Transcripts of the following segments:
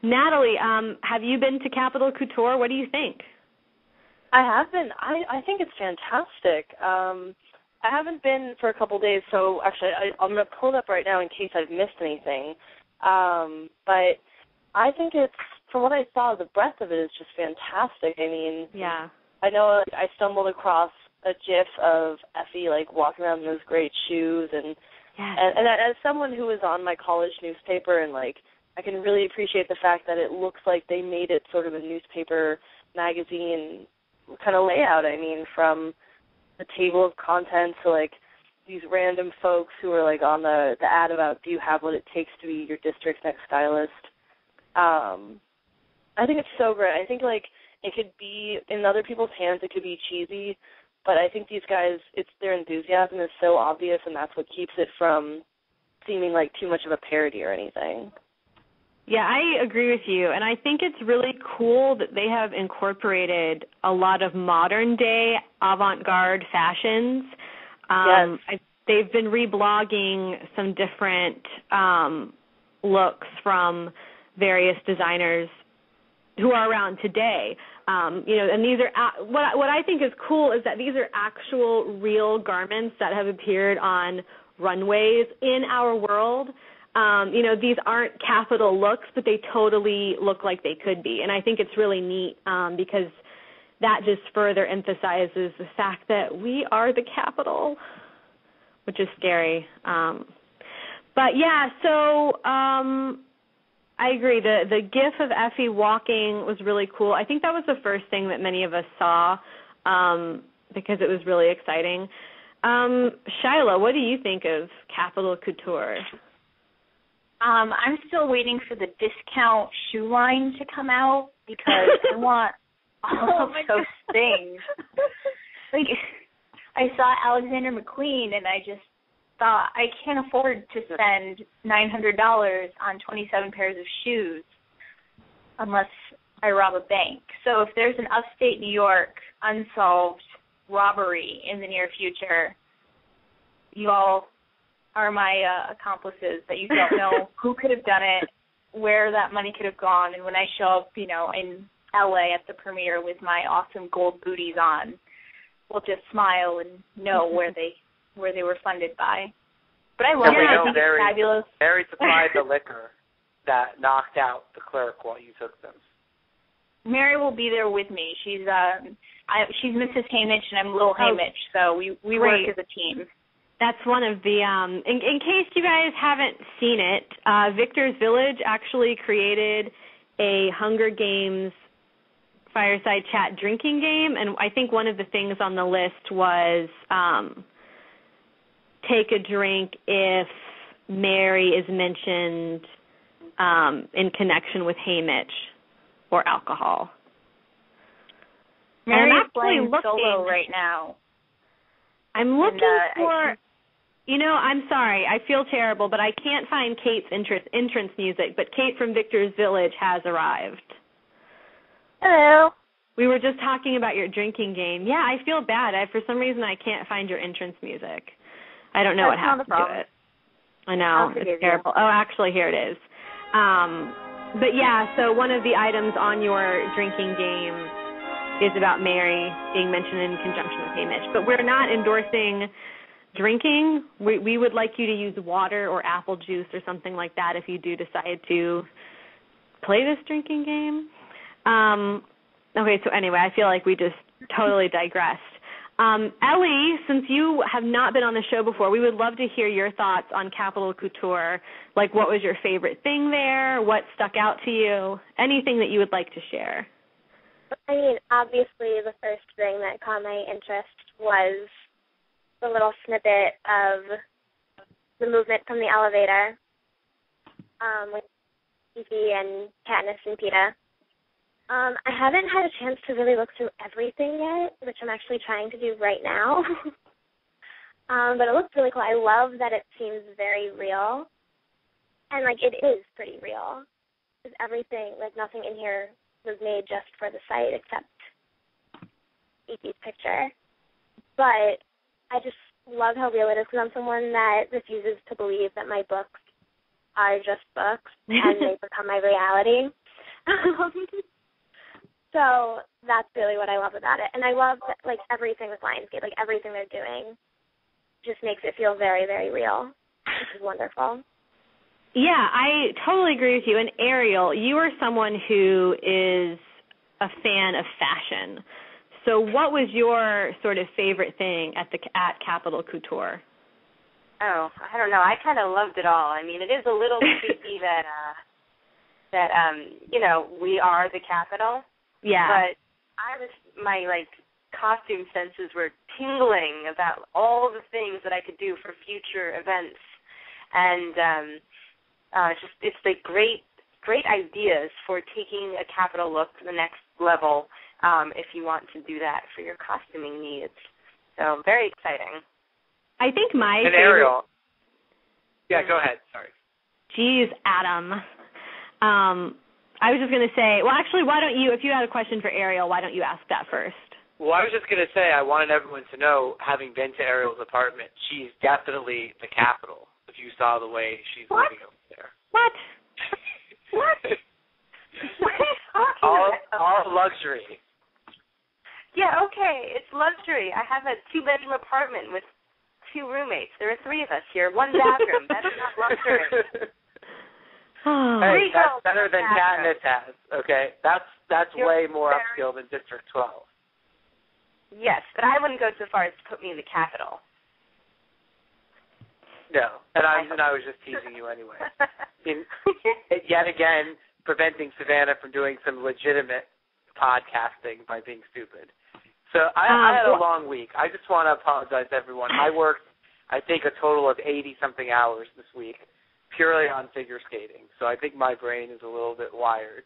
Natalie, have you been to Capital Couture? What do you think? I have been. I think it's fantastic. I haven't been for a couple days, so actually I'm going to pull it up right now in case I've missed anything. But I think it's, from what I saw, the breadth of it is just fantastic. I mean, yeah. I know I stumbled across a GIF of Effie, like, walking around in those great shoes, and as someone who was on my college newspaper, and, like, I can really appreciate the fact that it looks like they made it sort of a newspaper magazine kind of layout. I mean, from the table of contents to, like, these random folks who are, like, on the ad about, do you have what it takes to be your district's next stylist? I think it's so great. I think, like, it could be, in other people's hands, it could be cheesy, but I think these guys, their enthusiasm is so obvious, and that's what keeps it from seeming like too much of a parody or anything. Yeah, I agree with you, and I think it's really cool that they have incorporated a lot of modern-day avant-garde fashions. Yes. They've been reblogging some different looks from various designers who are around today. And these are what I think is cool is that these are actual real garments that have appeared on runways in our world. These aren't Capital looks, but they totally look like they could be. And I think it's really neat because that just further emphasizes the fact that we are the Capital, which is scary. But, yeah, so I agree. The GIF of Effie walking was really cool. I think that was the first thing that many of us saw because it was really exciting. Shylah, what do you think of Capital Couture? I'm still waiting for the discount shoe line to come out because I want all of those things. Like, I saw Alexander McQueen, and I just thought I can't afford to spend $900 on 27 pairs of shoes unless I rob a bank. So if there's an upstate New York unsolved robbery in the near future, you all are my accomplices that you don't know who could have done it, where that money could have gone, and when I show up, in LA at the premiere with my awesome gold booties on, we'll just smile and know where they were funded by. But I love it. I think it's fabulous. Very supplied the liquor that knocked out the clerk while you took them. Mary will be there with me. She's Mrs. Hamish and I'm Little Hamish, so we work as a team. That's one of the, in case you guys haven't seen it, Victor's Village actually created a Hunger Games Fireside Chat drinking game, and I think one of the things on the list was take a drink if Mary is mentioned in connection with Hamish or alcohol. Mary is playing solo right now. I'm looking for... I'm sorry. I feel terrible, but I can't find Kait's entrance music, but Kait from Victor's Village has arrived. Hello. We were just talking about your drinking game. Yeah, I feel bad. For some reason, I can't find your entrance music. I don't know what happened to it. I know. It's terrible. Oh, actually, here it is. But, yeah, so one of the items on your drinking game is about Mary being mentioned in conjunction with Hamish. But we're not endorsing drinking. We would like you to use water or apple juice or something like that if you do decide to play this drinking game. Okay, so anyway, I feel like we just totally digressed. Ellie, since you have not been on the show before, we would love to hear your thoughts on Capital Couture. Like, what was your favorite thing there? What stuck out to you? Anything that you would like to share? I mean, obviously the first thing that caught my interest was the little snippet of the movement from the elevator with Fifi and Katniss and Peeta. I haven't had a chance to really look through everything yet, which I'm actually trying to do right now. But it looks really cool. I love that it seems very real. And, it is pretty real. Because everything, nothing in here was made just for the site except Fifi's picture. But I just love how real it is because I'm someone that refuses to believe that my books are just books and they become my reality. So that's really what I love about it. And I love, like, everything with Lionsgate, like, everything they're doing just makes it feel very, very real, which is wonderful. Yeah, I totally agree with you. And Ariel, you are someone who is a fan of fashion. So what was your sort of favorite thing at Capital Couture? Oh, I don't know. I kind of loved it all. I mean, it is a little creepy that we are the Capitol. Yeah. But my costume senses were tingling about all the things that I could do for future events, and it's like great ideas for taking a Capitol look to the next level if you want to do that for your costuming needs. So very exciting. I think my and favorite. Ariel. Yeah, go ahead. Sorry. Geez, Adam. I was just going to say, well, actually, why don't you, if you had a question for Ariel, why don't you ask that first? Well, I was just going to say, I wanted everyone to know, having been to Ariel's apartment, she's definitely the Capitol, if you saw the way she's living over there. What? What? What are you talking about? All luxury. Yeah, okay, it's luxury. I have a 2-bedroom apartment with 2 roommates. There are 3 of us here, 1 bathroom. That's not luxury. Hey, that's better than Katniss has, okay? That's way more upscale than District 12. Yes, but I wouldn't go so far as to put me in the Capitol. No, and I was just teasing you anyway. Yet again, preventing Savanna from doing some legitimate podcasting by being stupid. So I had a long week. I just want to apologize to everyone. I worked, I think, a total of 80-something hours this week, purely on figure skating. So I think my brain is a little bit wired.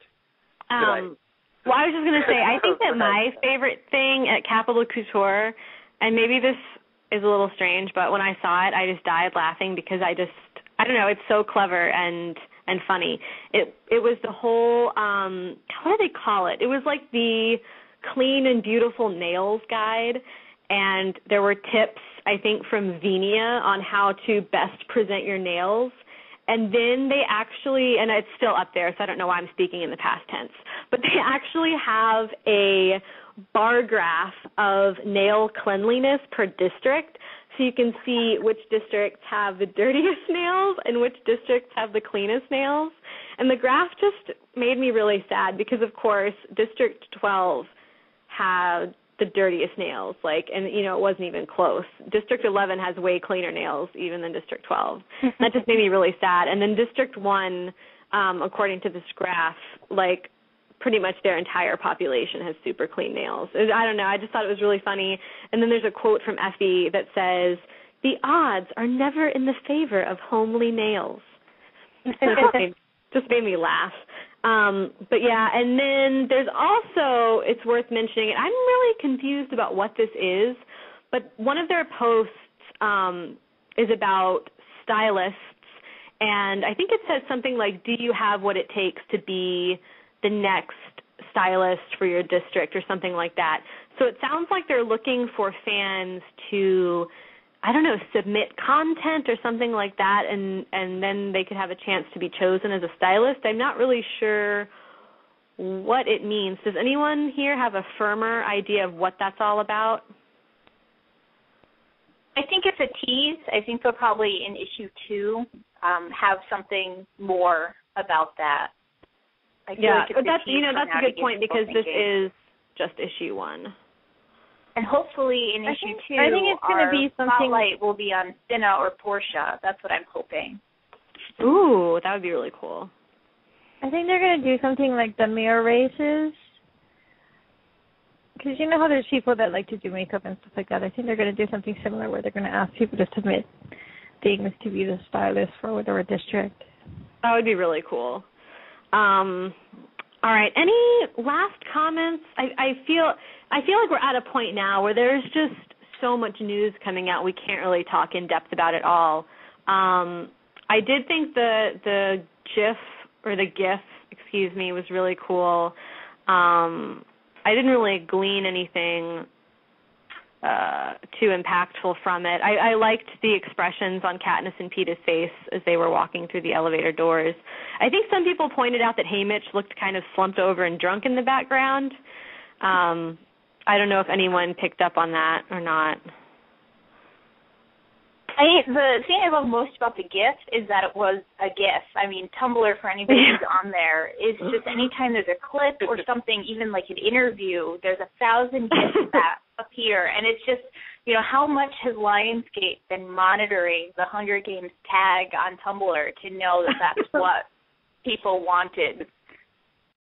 Well, I was just going to say, I think that my favorite thing at Capital Couture, and maybe this is a little strange, but when I saw it, I just died laughing because I don't know, it's so clever and funny. It was the whole, how do they call it? It was like the clean and beautiful nails guide, and there were tips, I think, from Venia on how to best present your nails. And then they actually, and it's still up there, so I don't know why I'm speaking in the past tense, but they actually have a bar graph of nail cleanliness per district, so you can see which districts have the dirtiest nails and which districts have the cleanest nails. And the graph just made me really sad because, of course, District 12 had the dirtiest nails, and it wasn't even close. District 11 has way cleaner nails even than District 12. That just made me really sad. And then District 1, according to this graph, pretty much their entire population has super clean nails. I don't know, I just thought it was really funny. And then there's a quote from Effie that says, "The odds are never in the favor of homely nails." Just made me laugh. But yeah, and then there's also, it's worth mentioning, and I'm really confused about what this is, but one of their posts is about stylists, and I think it says something like, do you have what it takes to be the next stylist for your district, or something like that. So it sounds like they're looking for fans to, I don't know, submit content or something like that, and then they could have a chance to be chosen as a stylist. I'm not really sure what it means. Does anyone here have a firmer idea of what that's all about? I think it's a tease. I think they'll probably, in issue 2, have something more about that. Yeah, but that's a good point because this is just issue 1. And hopefully in issue 2, I think it's going to be something spotlight will be on Cinna or Portia. That's what I'm hoping. Ooh, that would be really cool. I think they're going to do something like the mirror races. Because you know how there's people that like to do makeup and stuff like that. I think they're going to do something similar where they're going to ask people to submit things to be the stylist for whatever district. That would be really cool. All right. Any last comments? I feel like we're at a point now where there's just so much news coming out we can't really talk in depth about it all. I did think the GIF was really cool. I didn't really glean anything too impactful from it. I liked the expressions on Katniss and Peeta's face as they were walking through the elevator doors. I think some people pointed out that Haymitch looked kind of slumped over and drunk in the background. I don't know if anyone picked up on that or not. The thing I love most about the GIF is that it was a GIF. I mean, Tumblr, for anybody who's on there, is just anytime there's a clip or something, even like an interview, there's 1,000 GIFs that appear. And it's just, you know, how much has Lionsgate been monitoring the Hunger Games tag on Tumblr to know that that's what people wanted